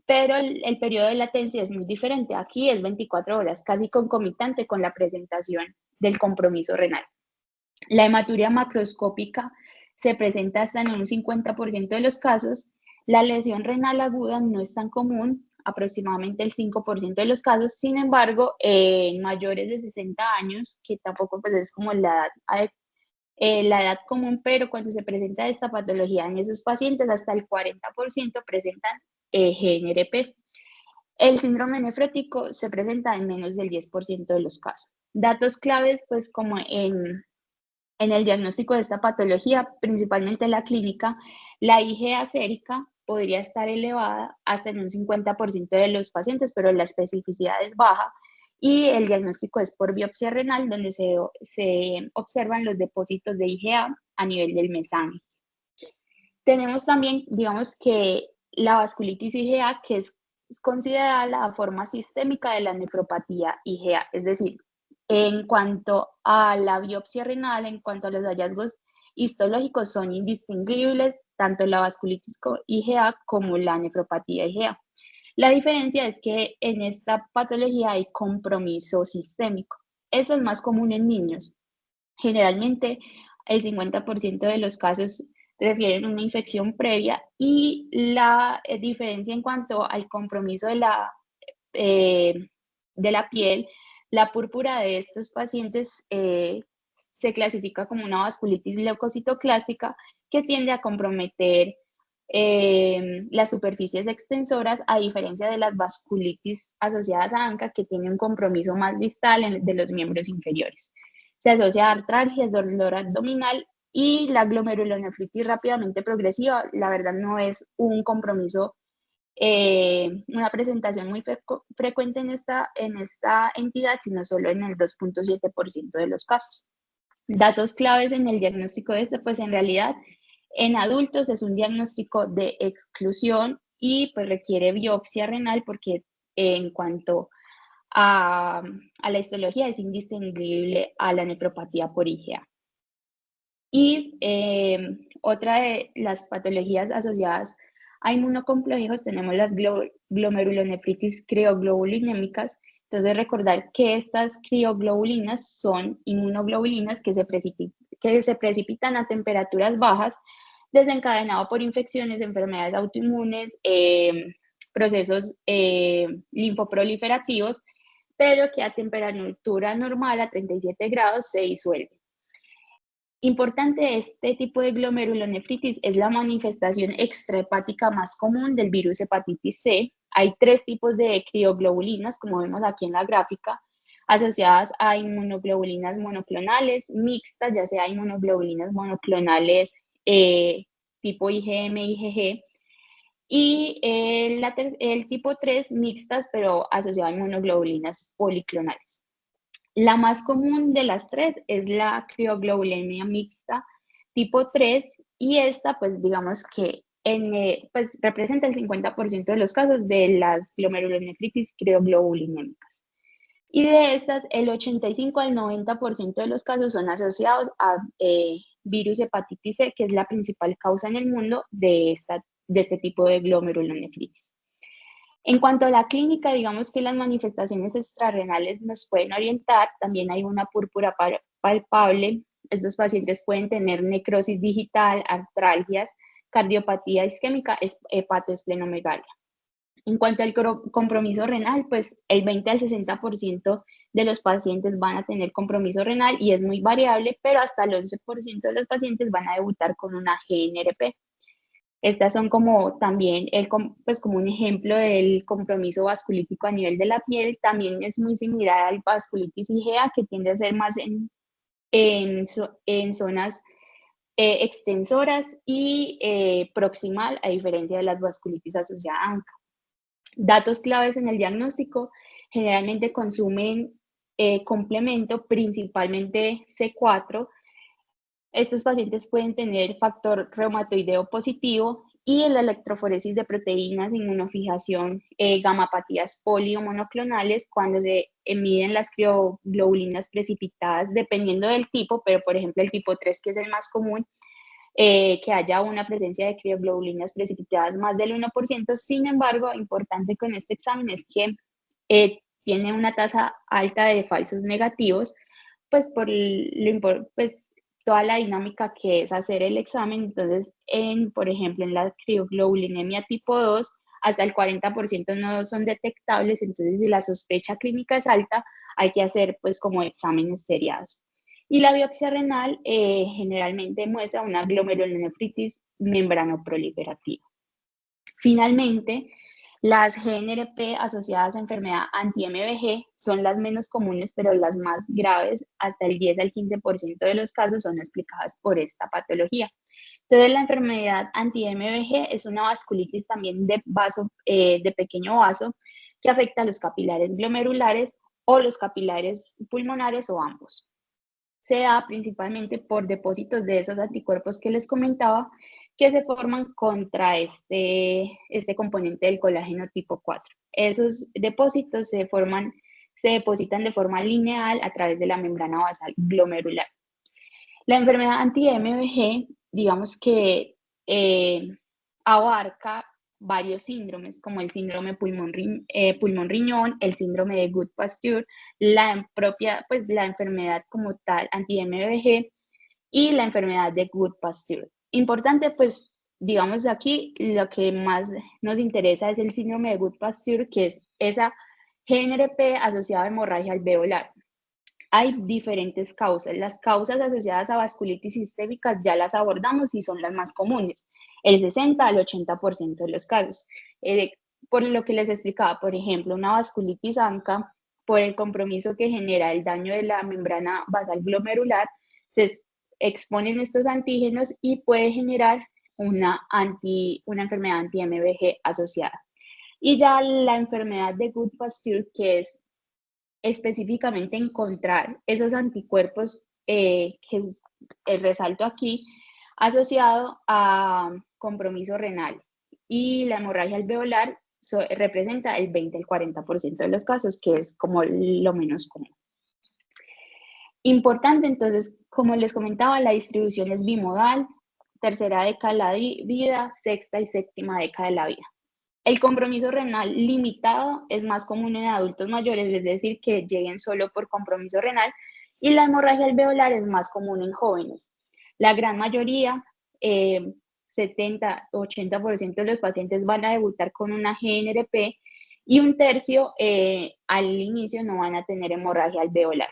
pero el periodo de latencia es muy diferente. Aquí es 24 horas, casi concomitante con la presentación del compromiso renal. La hematuria macroscópica se presenta hasta en un 50% de los casos. La lesión renal aguda no es tan común, aproximadamente el 5% de los casos. Sin embargo, en mayores de 60 años, que tampoco pues, es como la edad común, pero cuando se presenta esta patología en esos pacientes, hasta el 40% presentan GNRP. El síndrome nefrótico se presenta en menos del 10% de los casos. Datos claves, pues como en el diagnóstico de esta patología, principalmente en la clínica, la IgA sérica podría estar elevada hasta en un 50% de los pacientes, pero la especificidad es baja, y el diagnóstico es por biopsia renal, donde se observan los depósitos de IgA a nivel del mesange. Tenemos también, digamos que la vasculitis IgA, que es considerada la forma sistémica de la nefropatía IgA, es decir, en cuanto a la biopsia renal, en cuanto a los hallazgos histológicos, son indistinguibles tanto la vasculitis IgA como la nefropatía IgA. La diferencia es que en esta patología hay compromiso sistémico. Esto es más común en niños. Generalmente, el 50% de los casos refieren a una infección previa y la diferencia en cuanto al compromiso de la piel, la púrpura de estos pacientes se clasifica como una vasculitis leucocitoclástica que tiende a comprometer las superficies extensoras, a diferencia de las vasculitis asociadas a ANCA, que tiene un compromiso más distal de los miembros inferiores. Se asocia a artralgias, dolor abdominal y la glomerulonefritis rápidamente progresiva. La verdad no es un compromiso, una presentación muy frecuente en esta entidad, sino solo en el 2.7% de los casos. Datos claves en el diagnóstico de pues en realidad en adultos es un diagnóstico de exclusión y pues requiere biopsia renal porque en cuanto a la histología es indistinguible a la nefropatía por IgA. Y otra de las patologías asociadas a inmunocomplejos tenemos las glomerulonefritis crioglobulinémicas. Entonces recordar que estas crioglobulinas son inmunoglobulinas que se precipitan a temperaturas bajas, desencadenado por infecciones, enfermedades autoinmunes, procesos linfoproliferativos, pero que a temperatura normal, a 37 grados, se disuelven. Importante de este tipo de glomerulonefritis es la manifestación extrahepática más común del virus hepatitis C. Hay 3 tipos de crioglobulinas, como vemos aquí en la gráfica, asociadas a inmunoglobulinas monoclonales, mixtas, ya sea inmunoglobulinas monoclonales tipo IgM, IgG, y el tipo 3 mixtas, pero asociadas a inmunoglobulinas policlonales. La más común de las 3 es la crioglobulinemia mixta tipo 3 y esta pues digamos que pues, representa el 50% de los casos de las glomerulonefritis crioglobulinémicas. Y de estas, el 85 al 90% de los casos son asociados a virus hepatitis C, que es la principal causa en el mundo de este tipo de glomerulonefritis. En cuanto a la clínica, digamos que las manifestaciones extrarrenales nos pueden orientar. También hay una púrpura palpable. Estos pacientes pueden tener necrosis digital, artralgias, cardiopatía isquémica, hepatoesplenomegalia. En cuanto al compromiso renal, pues el 20 al 60% de los pacientes van a tener compromiso renal y es muy variable, pero hasta el 11% de los pacientes van a debutar con una GNRP. Estas son como también pues como un ejemplo del compromiso vasculítico a nivel de la piel. También es muy similar al vasculitis IgA, que tiende a ser más en zonas extensoras y proximal, a diferencia de las vasculitis asociadas a ANCA. Datos claves en el diagnóstico: generalmente consumen complemento, principalmente C4. Estos pacientes pueden tener factor reumatoideo positivo y en la electroforesis de proteínas, inmunofijación, gamapatías polio monoclonales cuando se miden las crioglobulinas precipitadas, dependiendo del tipo, pero por ejemplo el tipo 3, que es el más común, que haya una presencia de crioglobulinas precipitadas más del 1%. Sin embargo, importante con este examen es que tiene una tasa alta de falsos negativos, pues por pues toda la dinámica que es hacer el examen. Entonces, por ejemplo, en la crioglobulinemia tipo 2, hasta el 40% no son detectables. Entonces, si la sospecha clínica es alta, hay que hacer pues como exámenes seriados. Y la biopsia renal generalmente muestra una glomerulonefritis membranoproliferativa. Finalmente, las GNRP asociadas a enfermedad anti-MVG son las menos comunes, pero las más graves. Hasta el 10 al 15% de los casos son explicadas por esta patología. Entonces, la enfermedad anti-MVG es una vasculitis también de pequeño vaso que afecta a los capilares glomerulares o los capilares pulmonares o ambos. Se da principalmente por depósitos de esos anticuerpos que les comentaba, que se forman contra este componente del colágeno tipo 4. Esos depósitos se depositan de forma lineal a través de la membrana basal glomerular. La enfermedad anti-MVG, digamos que abarca varios síndromes, como el síndrome pulmón-riñón, el síndrome de Good-Pasteur, la propia, pues la enfermedad como tal, anti-MBG, y la enfermedad de Good-Pasteur. Importante, pues, digamos aquí, lo que más nos interesa es el síndrome de Good-Pasteur, que es esa GNRP asociada a hemorragia alveolar. Hay diferentes causas. Las causas asociadas a vasculitis sistémica ya las abordamos y son las más comunes, el 60 al 80% de los casos. Por lo que les explicaba, por ejemplo, una vasculitis ANCA, por el compromiso que genera el daño de la membrana basal glomerular, se exponen estos antígenos y puede generar una enfermedad anti-MBG asociada. Y ya la enfermedad de Good-Pasteur, que es específicamente encontrar esos anticuerpos que resalto aquí, asociado a compromiso renal. Y la hemorragia alveolar representa el 20 al 40% de los casos, que es como lo menos común. Importante, entonces, como les comentaba, la distribución es bimodal, tercera década de la vida, sexta y séptima década de la vida. El compromiso renal limitado es más común en adultos mayores, es decir, que lleguen solo por compromiso renal, y la hemorragia alveolar es más común en jóvenes. La gran mayoría, 70-80% de los pacientes van a debutar con una GNRP y un tercio al inicio no van a tener hemorragia alveolar.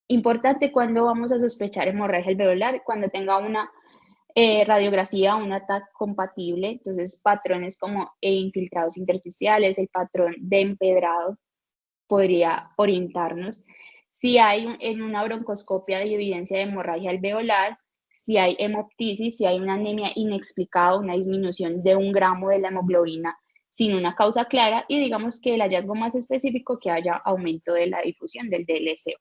Importante cuando vamos a sospechar hemorragia alveolar, cuando tenga una radiografía, un TAC compatible, entonces patrones como infiltrados intersticiales, el patrón de empedrado podría orientarnos. Si hay en una broncoscopia de evidencia de hemorragia alveolar, si hay hemoptisis, si hay una anemia inexplicada, una disminución de 1 gramo de la hemoglobina sin una causa clara, y digamos que el hallazgo más específico, que haya aumento de la difusión del DLCO.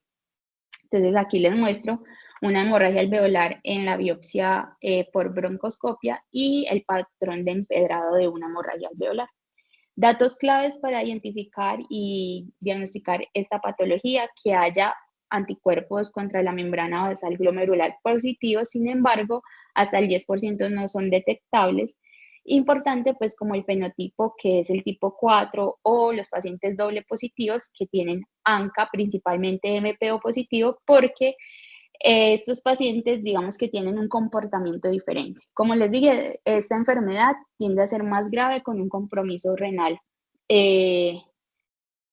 Entonces aquí les muestro una hemorragia alveolar en la biopsia por broncoscopia y el patrón de empedrado de una hemorragia alveolar. Datos claves para identificar y diagnosticar esta patología: que haya anticuerpos contra la membrana basal glomerular positivos, sin embargo, hasta el 10% no son detectables. Importante, pues, como el fenotipo, que es el tipo 4, o los pacientes doble positivos que tienen ANCA, principalmente MPO positivo, porque estos pacientes, digamos que tienen un comportamiento diferente. Como les dije, esta enfermedad tiende a ser más grave con un compromiso renal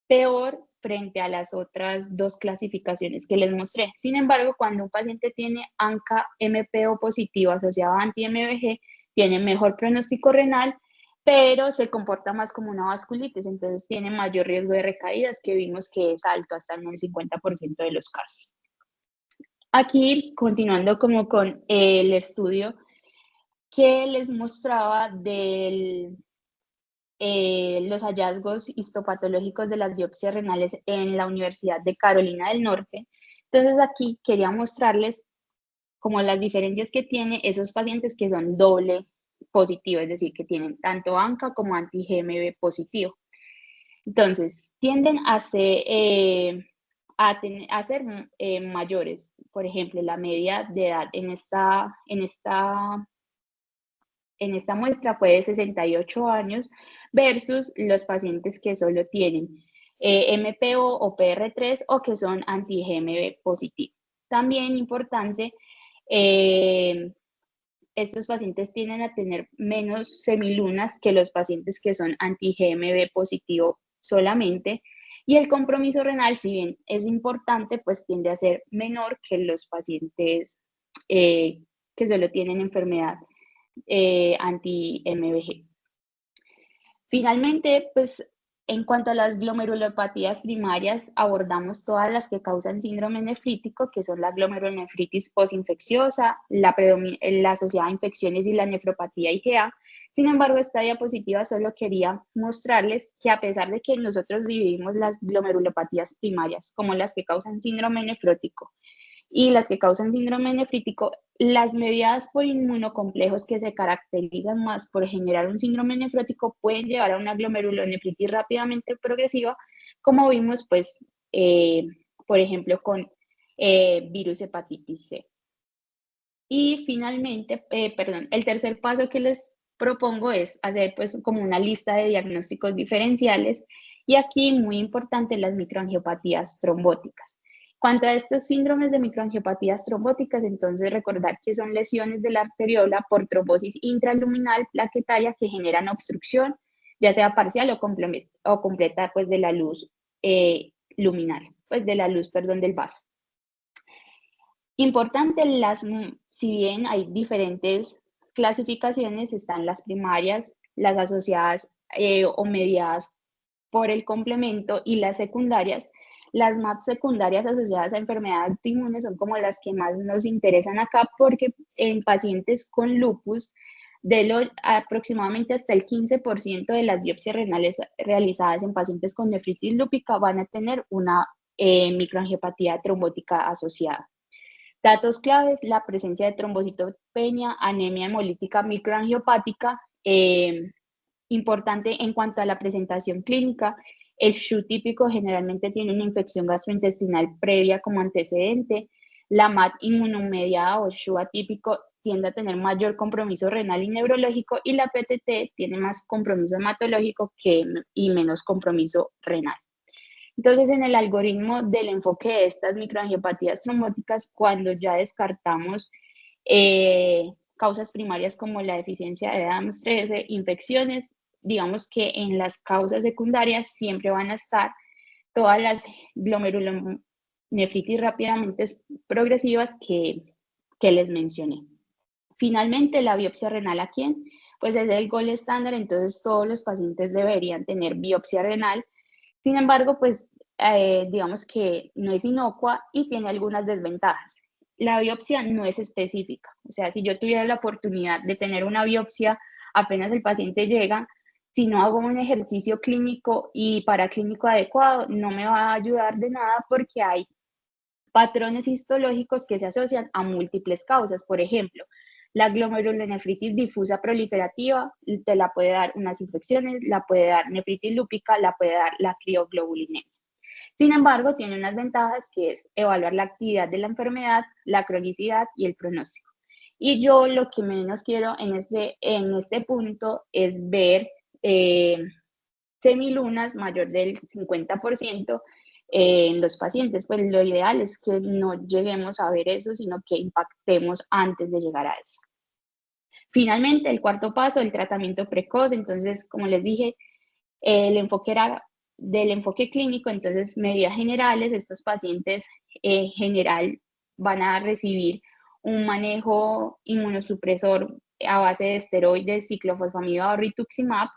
peor frente a las otras dos clasificaciones que les mostré. Sin embargo, cuando un paciente tiene ANCA-MPO positivo asociado a anti-MBG, tiene mejor pronóstico renal, pero se comporta más como una vasculitis, entonces tiene mayor riesgo de recaídas, que vimos que es alto hasta en el 50% de los casos. Aquí, continuando como con el estudio que les mostraba de los hallazgos histopatológicos de las biopsias renales en la Universidad de Carolina del Norte. Entonces aquí quería mostrarles como las diferencias que tienen esos pacientes que son doble positivo, es decir, que tienen tanto ANCA como anti-GMB positivo. Entonces, tienden a ser, mayores. Por ejemplo, la media de edad en esta muestra fue de 68 años versus los pacientes que solo tienen MPO o PR3 o que son anti-GMB positivo. También importante, estos pacientes tienden a tener menos semilunas que los pacientes que son anti-GMB positivo solamente, y el compromiso renal, si bien es importante, pues tiende a ser menor que los pacientes que solo tienen enfermedad anti-MBG. Finalmente, pues en cuanto a las glomerulopatías primarias, abordamos todas las que causan síndrome nefrítico, que son la glomerulonefritis postinfecciosa, la asociada a infecciones y la nefropatía IgA. Sin embargo, esta diapositiva solo quería mostrarles que, a pesar de que nosotros dividimos las glomerulopatías primarias como las que causan síndrome nefrótico y las que causan síndrome nefrítico, las mediadas por inmunocomplejos, que se caracterizan más por generar un síndrome nefrótico, pueden llevar a una glomerulonefritis rápidamente progresiva, como vimos, pues, por ejemplo, con virus hepatitis C. Y finalmente, el tercer paso que les propongo es hacer pues como una lista de diagnósticos diferenciales y aquí muy importante las microangiopatías trombóticas. Cuanto a estos síndromes de microangiopatías trombóticas, entonces recordar que son lesiones de la arteriola por trombosis intraluminal plaquetaria que generan obstrucción, ya sea parcial o completa pues de la luz luminal, pues de la luz, perdón, del vaso. Importante, si bien hay diferentes clasificaciones, están las primarias, las asociadas o mediadas por el complemento y las secundarias. Las más secundarias asociadas a enfermedades autoinmunes son como las que más nos interesan acá porque en pacientes con lupus, aproximadamente hasta el 15% de las biopsias renales realizadas en pacientes con nefritis lúpica van a tener una microangiopatía trombótica asociada. Datos claves, la presencia de trombocitopenia, anemia hemolítica microangiopática. Importante en cuanto a la presentación clínica, el SHU típico generalmente tiene una infección gastrointestinal previa como antecedente. La MAT inmunomediada o SHU atípico tiende a tener mayor compromiso renal y neurológico y la PTT tiene más compromiso hematológico y menos compromiso renal. Entonces, en el algoritmo del enfoque de estas microangiopatías trombóticas, cuando ya descartamos causas primarias como la deficiencia de ADAMS 13, infecciones, digamos que en las causas secundarias siempre van a estar todas las glomerulonefritis rápidamente progresivas que les mencioné. Finalmente, la biopsia renal aquí, pues es el gol estándar, entonces todos los pacientes deberían tener biopsia renal. Sin embargo, pues digamos que no es inocua y tiene algunas desventajas. La biopsia no es específica, o sea, si yo tuviera la oportunidad de tener una biopsia apenas el paciente llega, si no hago un ejercicio clínico y paraclínico adecuado, no me va a ayudar de nada porque hay patrones histológicos que se asocian a múltiples causas. Por ejemplo, la glomerulonefritis difusa proliferativa te la puede dar unas infecciones, la puede dar nefritis lúpica, la puede dar la crioglobulinemia. Sin embargo, tiene unas ventajas que es evaluar la actividad de la enfermedad, la cronicidad y el pronóstico. Y yo lo que menos quiero en este punto es ver semilunas mayor del 50% en los pacientes. Pues lo ideal es que no lleguemos a ver eso, sino que impactemos antes de llegar a eso. Finalmente, el cuarto paso, el tratamiento precoz. Entonces, como les dije, el enfoque era del enfoque clínico, entonces medidas generales, estos pacientes en general van a recibir un manejo inmunosupresor a base de esteroides, ciclofosfamida o rituximab.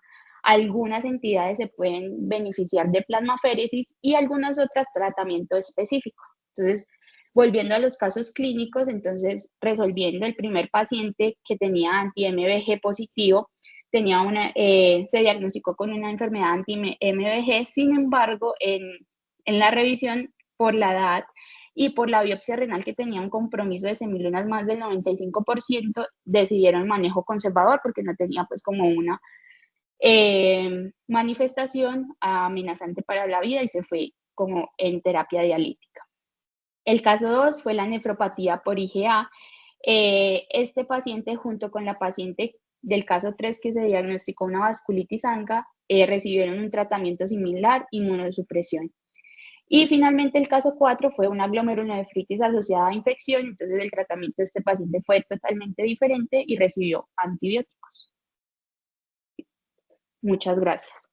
Algunas entidades se pueden beneficiar de plasmaféresis y algunas otras tratamiento específico. Entonces, volviendo a los casos clínicos, entonces resolviendo el primer paciente que tenía anti-MVG positivo, se diagnosticó con una enfermedad anti-MVG, sin embargo, en la revisión por la edad y por la biopsia renal que tenía un compromiso de semilunas más del 95%, decidieron manejo conservador porque no tenía pues como una manifestación amenazante para la vida y se fue como en terapia dialítica. El caso 2 fue la nefropatía por IgA. Este paciente junto con la paciente del caso 3 que se diagnosticó una vasculitis ANCA, recibieron un tratamiento similar, inmunosupresión. Y finalmente el caso 4 fue una glomerulonefritis asociada a infección, entonces el tratamiento de este paciente fue totalmente diferente y recibió antibióticos. Muchas gracias.